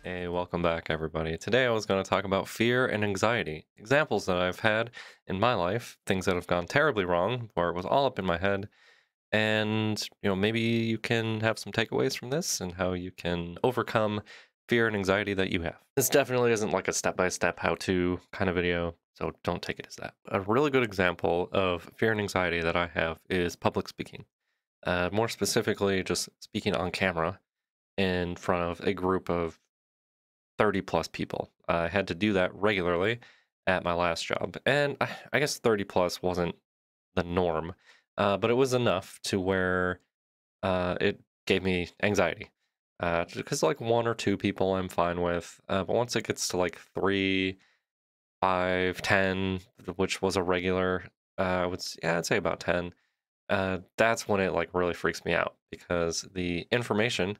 Hey, welcome back, everybody. Today I was going to talk about fear and anxiety, examples that I've had in my life, things that have gone terribly wrong, where it was all up in my head, and maybe you can have some takeaways from this and how you can overcome fear and anxiety that you have. This definitely isn't like a step-by-step how-to kind of video, so don't take it as that. A really good example of fear and anxiety that I have is public speaking. More specifically, just speaking on camera in front of a group of 30 plus people. I had to do that regularly at my last job. And I guess 30 plus wasn't the norm, but it was enough to where it gave me anxiety. Because like one or two people I'm fine with. But once it gets to like three, five, 10, which was a regular, yeah, I'd say about 10. That's when it like really freaks me out because the information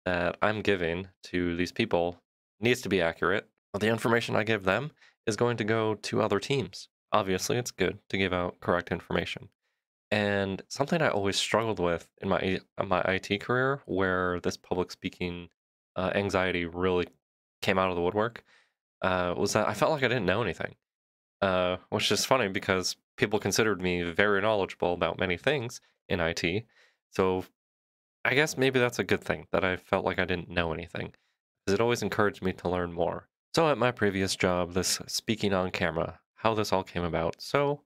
that I'm giving to these people needs to be accurate. But the information I give them is going to go to other teams. Obviously, it's good to give out correct information. And something I always struggled with in my IT career, where this public speaking anxiety really came out of the woodwork, was that I felt like I didn't know anything. Which is funny because people considered me very knowledgeable about many things in IT. So I guess maybe that's a good thing that I felt like I didn't know anything, because it always encouraged me to learn more. So at my previous job, this speaking on camera, how this all came about. So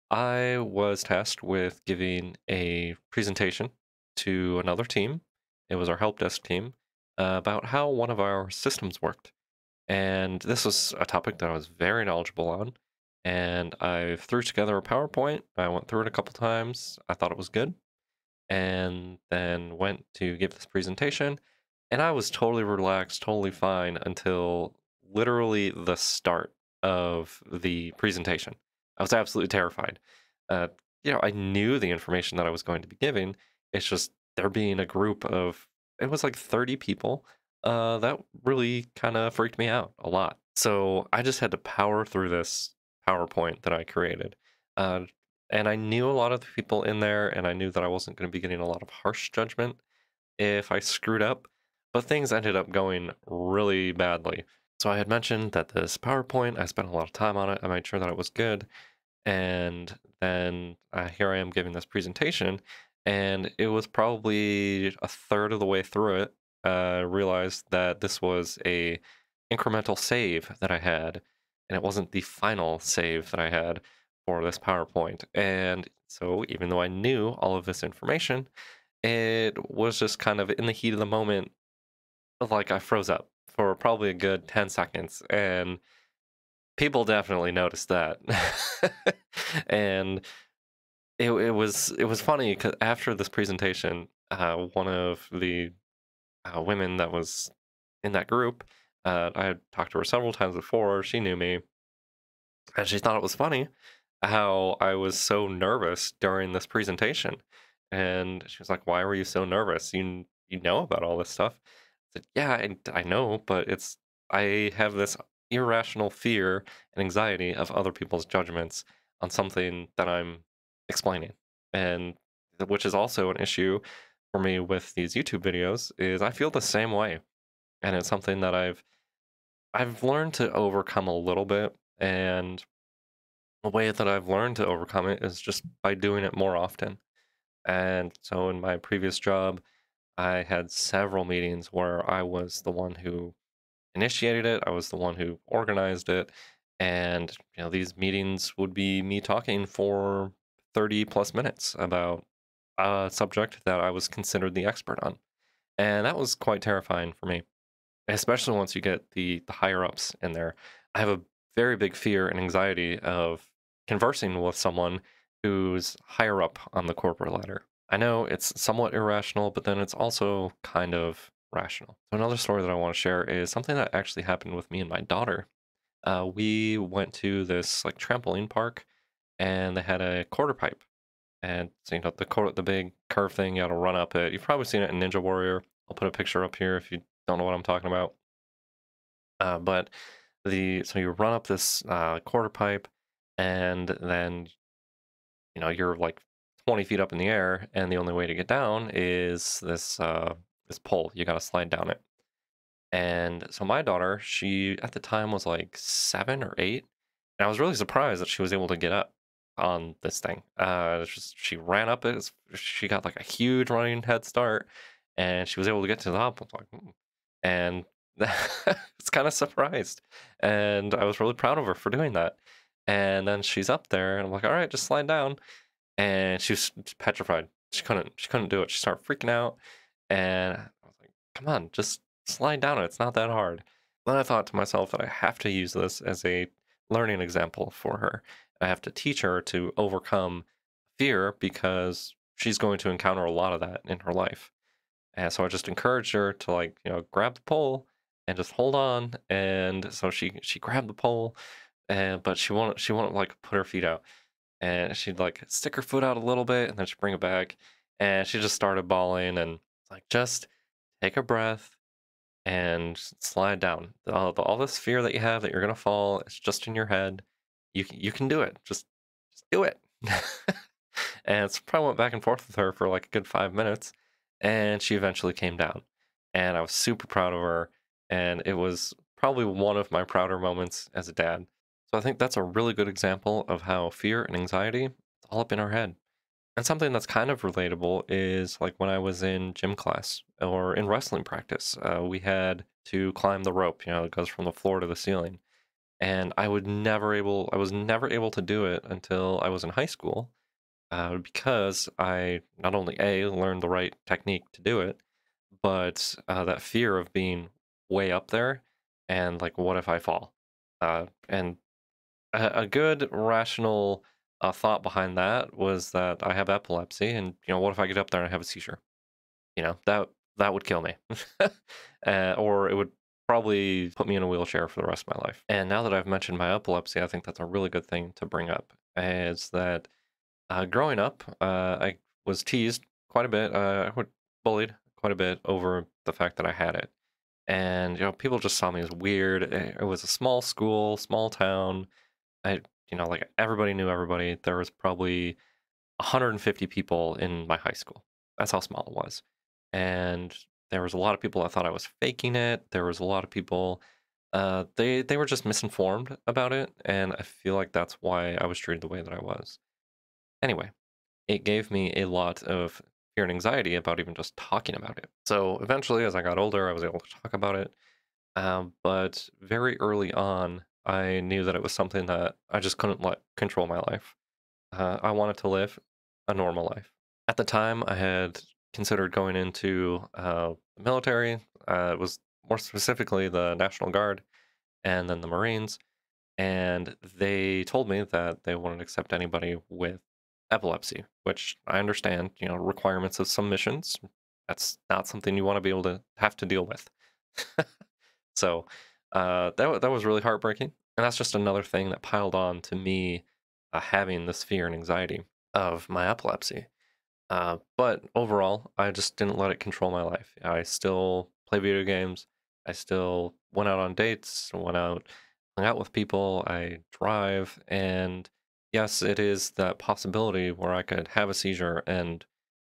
I was tasked with giving a presentation to another team. It was our help desk team about how one of our systems worked. And this was a topic that I was very knowledgeable on. And I threw together a PowerPoint. I went through it a couple times. I thought it was good and then went to give this presentation. And I was totally relaxed, totally fine until literally the start of the presentation. I was absolutely terrified. Uh, I knew the information that I was going to be giving. It's just there being a group of, it was like 30 people. That really kind of freaked me out a lot. So I just had to power through this PowerPoint that I created. Uh, and I knew a lot of the people in there, and I knew that I wasn't going to be getting a lot of harsh judgment if I screwed up, but things ended up going really badly. So I had mentioned that this PowerPoint, I spent a lot of time on it. I made sure that it was good. And then here I am giving this presentation, and it was probably a third of the way through it. Realized that this was a incremental save that I had, and it wasn't the final save that I had for this PowerPoint. And so even though I knew all of this information, it was just kind of in the heat of the moment, like I froze up for probably a good 10 seconds. And people definitely noticed that. And it was funny because after this presentation, one of the women that was in that group, I had talked to her several times before. She knew me, and she thought it was funny how I was so nervous during this presentation. And she was like, "Why were you so nervous? You know about all this stuff." I said, "Yeah, I know, but I have this irrational fear and anxiety of other people's judgments on something that I'm explaining." And which is also an issue for me with these YouTube videos is I feel the same way. And it's something that I've learned to overcome a little bit, and the way that I've learned to overcome it is just by doing it more often. And so in my previous job, I had several meetings where I was the one who initiated it, I was the one who organized it, and these meetings would be me talking for 30 plus minutes about a subject that I was considered the expert on. And that was quite terrifying for me, especially once you get the higher ups in there. I have a very big fear and anxiety of conversing with someone who's higher up on the corporate ladder. I know it's somewhat irrational, but then it's also kind of rational. So another story that I want to share is something that actually happened with me and my daughter. We went to this like trampoline park, and they had a quarter pipe, and so the big curve thing. You got to run up it. You've probably seen it in Ninja Warrior. I'll put a picture up here if you don't know what I'm talking about. But so you run up this quarter pipe, and then you're like 20 feet up in the air, and the only way to get down is this pole. You got to slide down it. And so my daughter, she at the time was like 7 or 8, and I was really surprised that she was able to get up on this thing. She ran up it. She got like a huge running head start, and she was able to get to the top. I was like, and it's kind of surprised, and I was really proud of her for doing that. And then she's up there, and I'm like, all right, just slide down. And she was petrified. She couldn't do it. She started freaking out, and I was like, "Come on, just slide down it. It's not that hard." Then I thought to myself that I have to use this as a learning example for her. I have to teach her to overcome fear because she's going to encounter a lot of that in her life. And so I just encouraged her to grab the pole and just hold on. And so she grabbed the pole, and but she won't like put her feet out, and she'd like stick her foot out a little bit and then she'd bring it back, and she just started bawling, and like, just take a breath and slide down. All this fear that you have that you're gonna fall, it's just in your head. You can do it. Just do it. And so probably went back and forth with her for like a good 5 minutes, and she eventually came down, and I was super proud of her, and it was probably one of my prouder moments as a dad. So I think that's a really good example of how fear and anxiety is all up in our head. And something that's kind of relatable is like when I was in gym class or in wrestling practice, we had to climb the rope, it goes from the floor to the ceiling. And I was never able to do it until I was in high school, because I not only A, learned the right technique to do it, but that fear of being way up there and like, what if I fall? And a good rational thought behind that was that I have epilepsy, and what if I get up there and I have a seizure? That would kill me, or it would probably put me in a wheelchair for the rest of my life. And now that I've mentioned my epilepsy, I think that's a really good thing to bring up. Is that growing up, I was teased quite a bit. I was bullied quite a bit over the fact that I had it, and people just saw me as weird. It was a small school, small town. Like, everybody knew everybody. There was probably 150 people in my high school. That's how small it was. And there was a lot of people that thought I was faking it. There was a lot of people, they were just misinformed about it, and I feel like that's why I was treated the way that I was. Anyway, it gave me a lot of fear and anxiety about even just talking about it. So eventually, as I got older, I was able to talk about it. But very early on, I knew that it was something that I just couldn't let control my life. I wanted to live a normal life. At the time, I had considered going into the military. It was more specifically the National Guard and then the Marines. And they told me that they wouldn't accept anybody with epilepsy, which I understand, requirements of some missions. That's not something you want to be able to have to deal with. So that was really heartbreaking, and that's just another thing that piled on to me having this fear and anxiety of my epilepsy. But overall, I just didn't let it control my life. I still play video games. I still went out on dates, hung out with people. I drive, and yes, it is that possibility where I could have a seizure, and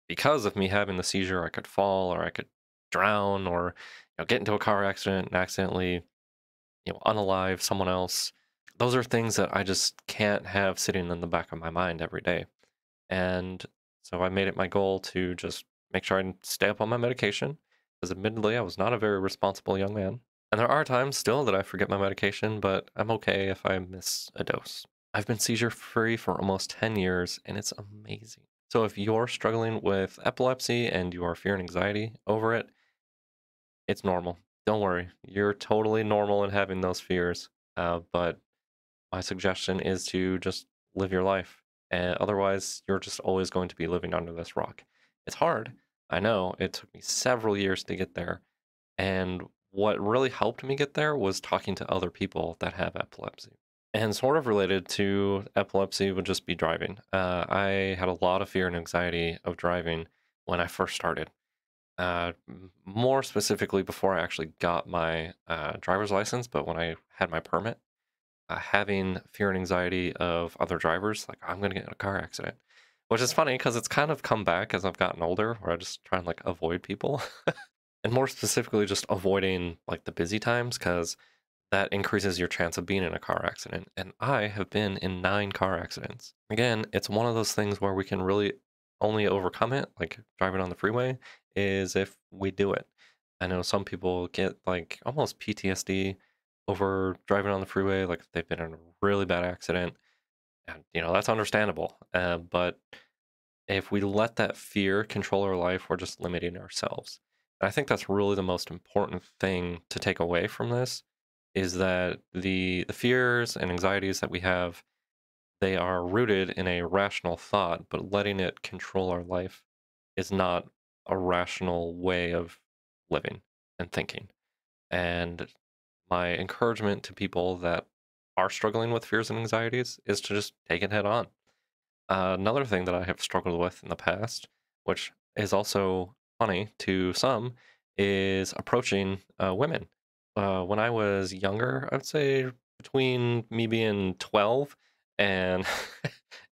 because of me having the seizure, I could fall or I could drown or get into a car accident and accidentally unalive someone else. Those are things that I just can't have sitting in the back of my mind every day. And so I made it my goal to just make sure I stay up on my medication, because admittedly, I was not a very responsible young man. And there are times still that I forget my medication, but I'm okay if I miss a dose. I've been seizure free for almost 10 years, and it's amazing. So if you're struggling with epilepsy and you are fearing anxiety over it, it's normal. Don't worry. You're totally normal in having those fears. But my suggestion is to just live your life. And otherwise, you're just always going to be living under this rock. It's hard. I know. It took me several years to get there. And what really helped me get there was talking to other people that have epilepsy. And sort of related to epilepsy would just be driving. I had a lot of fear and anxiety of driving when I first started. More specifically, before I actually got my driver's license, but when I had my permit, having fear and anxiety of other drivers, like, I'm gonna get in a car accident, which is funny because it's kind of come back as I've gotten older, where I just try and like avoid people. and more specifically, just avoiding like the busy times because that increases your chance of being in a car accident. And I have been in 9 car accidents. Again, it's one of those things where we can really only overcome it, like driving on the freeway, is if we do it. I know some people get like almost PTSD over driving on the freeway, like if they've been in a really bad accident. And, that's understandable. But if we let that fear control our life, we're just limiting ourselves. And I think that's really the most important thing to take away from this is that the fears and anxieties that we have, they are rooted in a rational thought, but letting it control our life is not a rational way of living and thinking. And my encouragement to people that are struggling with fears and anxieties is to just take it head on. Another thing that I have struggled with in the past, which is also funny to some, is approaching women. When I was younger, I'd say between me being 12 and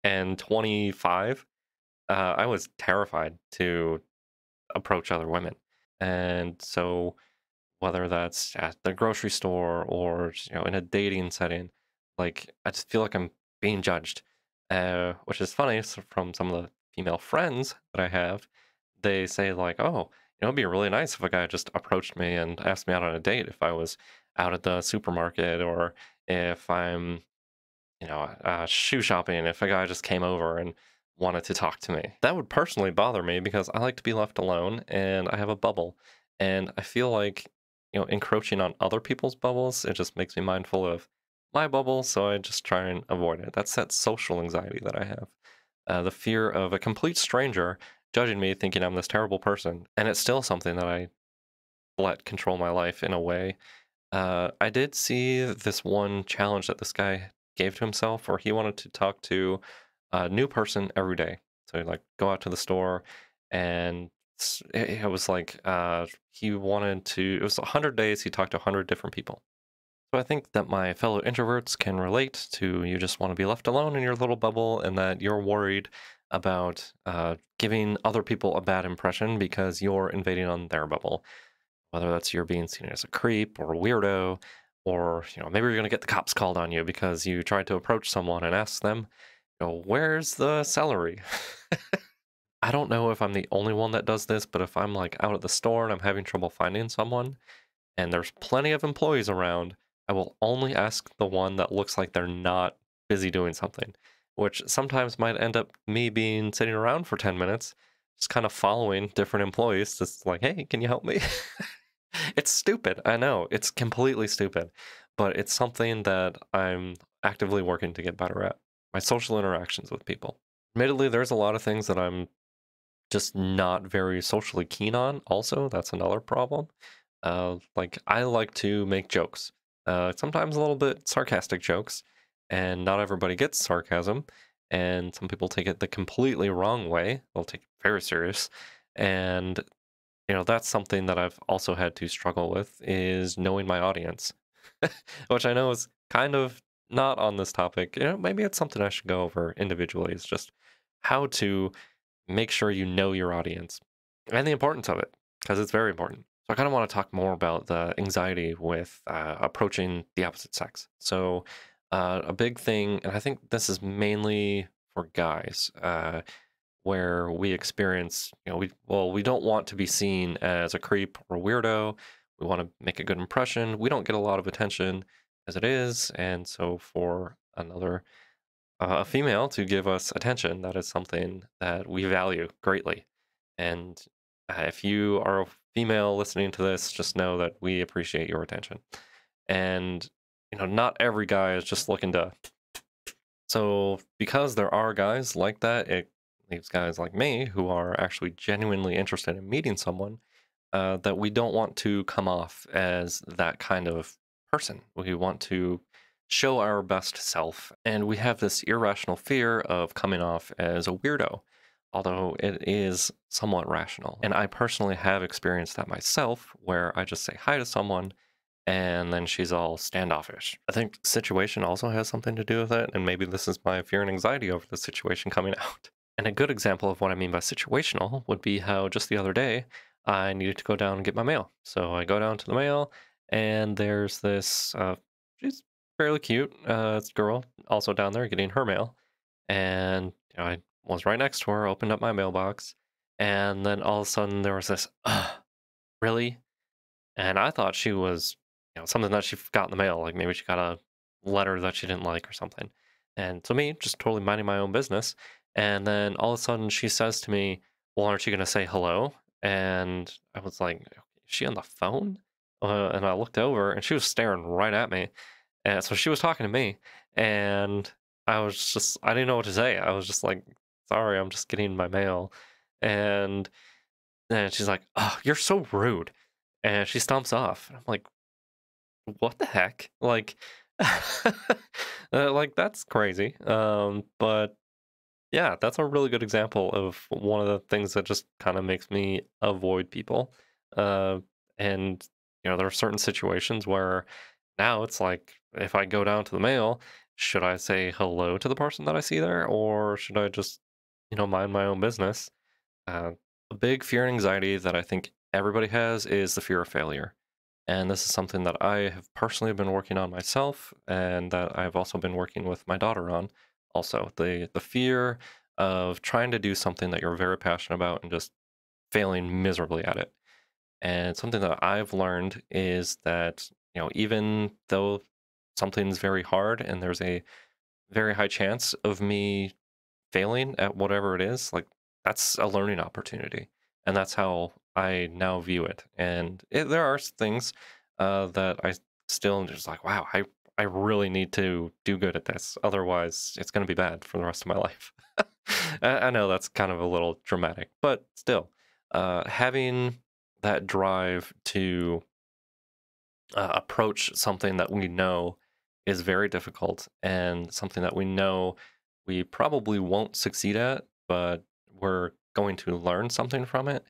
and 25, I was terrified to approach other women. And so whether that's at the grocery store or in a dating setting, like I just feel like I'm being judged, which is funny. From some of the female friends that I have, they say like, "Oh, it'd be really nice if a guy just approached me and asked me out on a date if I was out at the supermarket or if I'm shoe shopping, if a guy just came over and wanted to talk to me." That would personally bother me because I like to be left alone and I have a bubble. And I feel like, encroaching on other people's bubbles, it just makes me mindful of my bubble. So I just try and avoid it. That's that social anxiety that I have. The fear of a complete stranger judging me, thinking I'm this terrible person. And it's still something that I let control my life in a way. I did see this one challenge that this guy gave to himself where he wanted to talk to a new person every day. So he'd like go out to the store and it was like he wanted to, it was 100 days he talked to 100 different people. So I think that my fellow introverts can relate to you just want to be left alone in your little bubble and that you're worried about giving other people a bad impression because you're invading on their bubble, whether that's you're being seen as a creep or a weirdo, or maybe you're going to get the cops called on you because you tried to approach someone and ask them, where's the celery? I don't know if I'm the only one that does this, but if I'm like out at the store and I'm having trouble finding someone and there's plenty of employees around, I will only ask the one that looks like they're not busy doing something, which sometimes might end up me being sitting around for 10 minutes, just kind of following different employees, just like, hey, can you help me? It's stupid. I know. It's completely stupid. But it's something that I'm actively working to get better at. My social interactions with people. Admittedly, there's a lot of things that I'm just not very socially keen on. Also, that's another problem. Like, I like to make jokes, sometimes a little bit sarcastic jokes, and not everybody gets sarcasm. And some people take it the completely wrong way. They'll take it very serious. And that's something that I've also had to struggle with is knowing my audience, which I know is kind of not on this topic. Maybe it's something I should go over individually. It's just how to make sure you know your audience and the importance of it, because it's very important. So I kind of want to talk more about the anxiety with approaching the opposite sex. So a big thing, and I think this is mainly for guys. Where we experience, we don't want to be seen as a creep or weirdo. We want to make a good impression. We don't get a lot of attention as it is, and so for another a female to give us attention, that is something that we value greatly. And if you are a female listening to this, just know that we appreciate your attention. And not every guy is just looking to. So, because there are guys like that, it leaves guys like me who are actually genuinely interested in meeting someone that we don't want to come off as that kind of person. We want to show our best self, and we have this irrational fear of coming off as a weirdo, although it is somewhat rational. And I personally have experienced that myself, where I just say hi to someone and then she's all standoffish. I think situation also has something to do with it, and maybe this is my fear and anxiety over the situation coming out. And a good example of what I mean by situational would be how just the other day, I needed to go down and get my mail. So I go down to the mail, and there's this, she's fairly cute, girl also down there getting her mail. And I was right next to her, opened up my mailbox, and then all of a sudden there was this, really? And I thought she was, something that she got in the mail, like maybe she got a letter that she didn't like or something. And to me, just totally minding my own business. And then all of a sudden she says to me, "Well, aren't you going to say hello?" And I was like, "Is she on the phone?" And I looked over and she was staring right at me. And so she was talking to me. And I didn't know what to say. I was just like, "Sorry, I'm just getting my mail." And then she's like, "Oh, you're so rude." And she stomps off. And I'm like, "What the heck?" Like, like that's crazy. But yeah, that's a really good example of one of the things that just kind of makes me avoid people. Uh, and there are certain situations where now it's like if I go down to the mail, should I say hello to the person that I see there, or should I just mind my own business? Uh, a big fear and anxiety that I think everybody has is the fear of failure. And this is something that I have personally been working on myself, and that I've also been working with my daughter on. Also, the fear of trying to do something that you're very passionate about and just failing miserably at it. And something that I've learned is that, even though something's very hard and there's a very high chance of me failing at whatever it is, like that's a learning opportunity. And that's how I now view it. And there are things that I still am just like, wow, I really need to do good at this. Otherwise, it's going to be bad for the rest of my life. I know that's kind of a little dramatic, but still, having that drive to approach something that we know is very difficult and something that we know we probably won't succeed at, but we're going to learn something from it.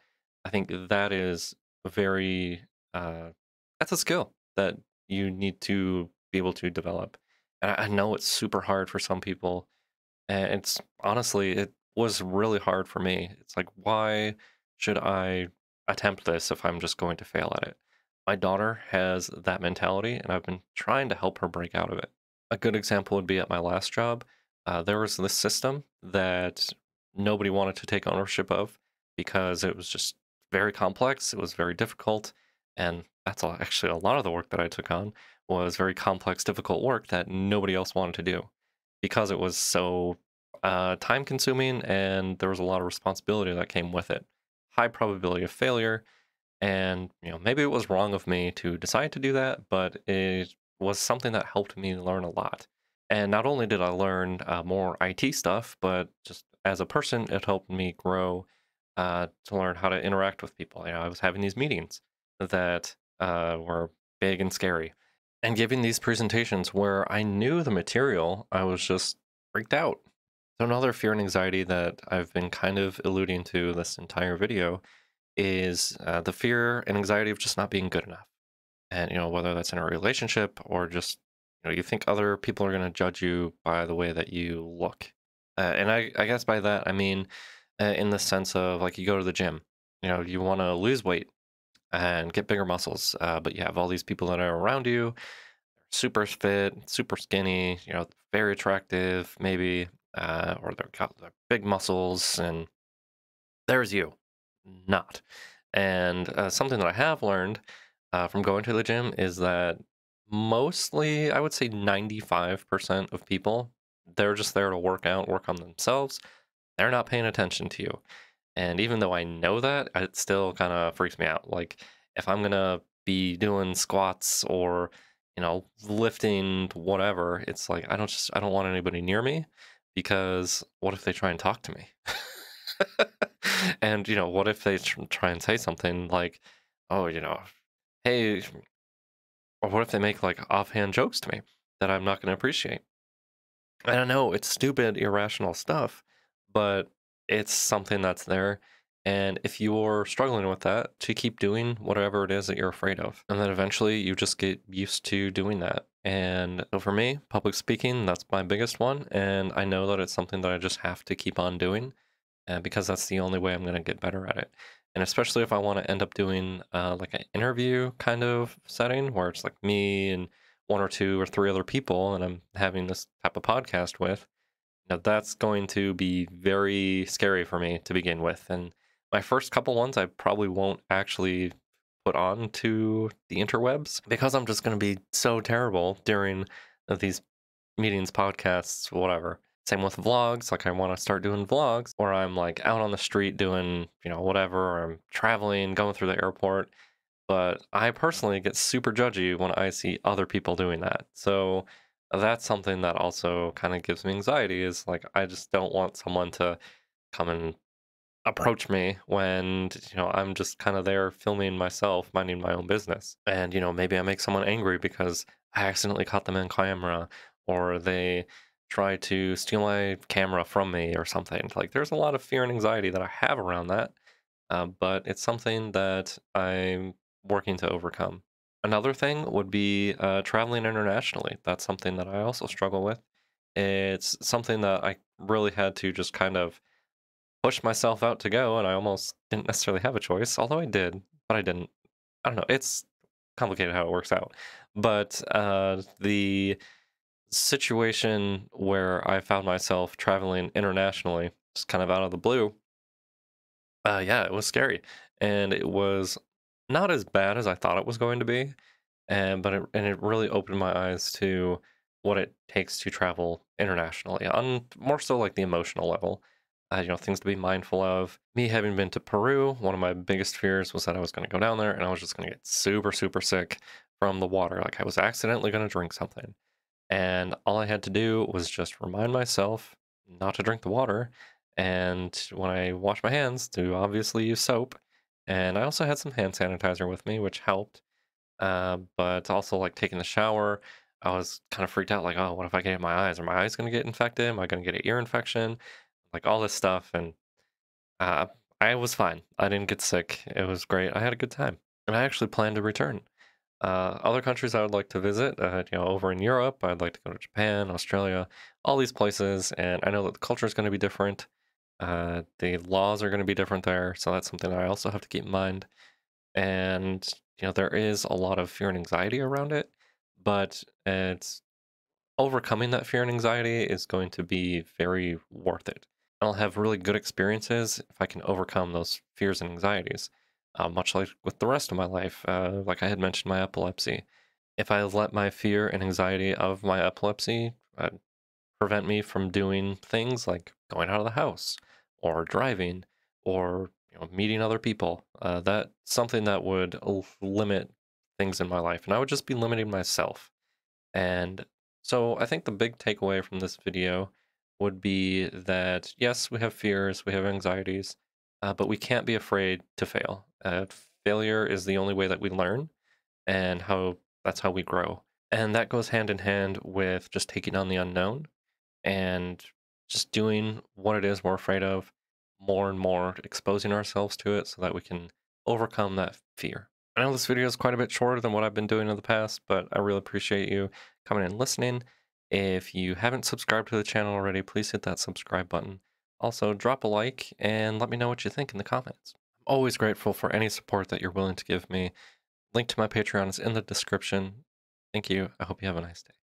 I think that is a very, uh, that's a skill that you need to be able to develop. And I know it's super hard for some people, and it's honestly, it was really hard for me. It's like, why should I attempt this if I'm just going to fail at it? My daughter has that mentality, and I've been trying to help her break out of it. A good example would be at my last job. There was this system that nobody wanted to take ownership of because it was just very complex. It was very difficult. And actually a lot of the work that I took on was very complex, difficult work that nobody else wanted to do because it was so time consuming and there was a lot of responsibility that came with it. High probability of failure. And, maybe it was wrong of me to decide to do that, but it was something that helped me learn a lot. And not only did I learn more IT stuff, but just as a person, it helped me grow to learn how to interact with people. I was having these meetings that were big and scary, and giving these presentations where I knew the material, I was just freaked out. So another fear and anxiety that I've been kind of alluding to this entire video is the fear and anxiety of just not being good enough. And, whether that's in a relationship or just, you think other people are going to judge you by the way that you look. And I guess by that, I mean, in the sense of like you go to the gym, you want to lose weight and get bigger muscles, but you have all these people that are around you, super fit, super skinny, very attractive, maybe, or they've got the big muscles, and there's you, not. And something that I have learned from going to the gym is that mostly, I would say 95% of people, they're just there to work out, work on themselves. They're not paying attention to you. And even though I know that, it still kind of freaks me out. Like if I'm gonna be doing squats or lifting whatever, it's like I don't want anybody near me because what if they try and talk to me? And what if they try and say something like, "Oh, hey," or what if they make like offhand jokes to me that I'm not going to appreciate? I don't know, it's stupid, irrational stuff, but it's something that's there. And if you're struggling with that, to keep doing whatever it is that you're afraid of. And then eventually you just get used to doing that. And so for me, public speaking, that's my biggest one. And I know that it's something that I just have to keep on doing because that's the only way I'm going to get better at it. And especially if I want to end up doing like an interview kind of setting where it's like me and one or two or three other people, and I'm having this type of podcast with, that's going to be very scary for me to begin with. And my first couple ones, I probably won't actually put on to the interwebs because I'm just going to be so terrible during these meetings, podcasts, whatever. Same with vlogs. Like I want to start doing vlogs where I'm like out on the street doing, whatever, or I'm traveling, going through the airport. But I personally get super judgy when I see other people doing that. So that's something that also kind of gives me anxiety is like I just don't want someone to come and approach me when, I'm just kind of there filming myself, minding my own business. And, maybe I make someone angry because I accidentally caught them in camera or they try to steal my camera from me or something. Like there's a lot of fear and anxiety that I have around that, but it's something that I'm working to overcome. Another thing would be traveling internationally. That's something that I also struggle with. It's something that I really had to just kind of push myself out to go, and I almost didn't necessarily have a choice, although I did, but I didn't. I don't know. It's complicated how it works out. But the situation where I found myself traveling internationally, just kind of out of the blue, yeah, it was scary. And it was not as bad as I thought it was going to be. And it really opened my eyes to what it takes to travel internationally on more so like the emotional level. Things to be mindful of. Me having been to Peru, one of my biggest fears was that I was going to go down there and I was just going to get super, super sick from the water. Like I was accidentally going to drink something. And all I had to do was just remind myself not to drink the water. And when I wash my hands, to obviously use soap. And I also had some hand sanitizer with me, which helped. But also, like taking the shower, I was kind of freaked out. Like, oh, what if I get it in my eyes? Are my eyes going to get infected? Am I going to get an ear infection? Like all this stuff. And uh, I was fine. I didn't get sick. It was great. I had a good time. And I actually plan to return. Other countries I would like to visit, over in Europe, I'd like to go to Japan, Australia, all these places. And I know that the culture is going to be different. The laws are going to be different there. So that's something I also have to keep in mind. And, there is a lot of fear and anxiety around it, but it's overcoming that fear and anxiety is going to be very worth it. I'll have really good experiences if I can overcome those fears and anxieties, much like with the rest of my life. Like I had mentioned, my epilepsy. If I let my fear and anxiety of my epilepsy prevent me from doing things like going out of the house or driving or meeting other people, that's something that would limit things in my life, and I would just be limiting myself. And so I think the big takeaway from this video would be that yes, we have fears, we have anxieties, but we can't be afraid to fail. Failure is the only way that we learn, and how that's how we grow. And that goes hand in hand with just taking on the unknown and just doing what it is we're afraid of more and more, exposing ourselves to it so that we can overcome that fear. I know this video is quite a bit shorter than what I've been doing in the past, but I really appreciate you coming and listening. If you haven't subscribed to the channel already, please hit that subscribe button. Also, drop a like and let me know what you think in the comments. I'm always grateful for any support that you're willing to give me. Link to my Patreon is in the description. Thank you. I hope you have a nice day.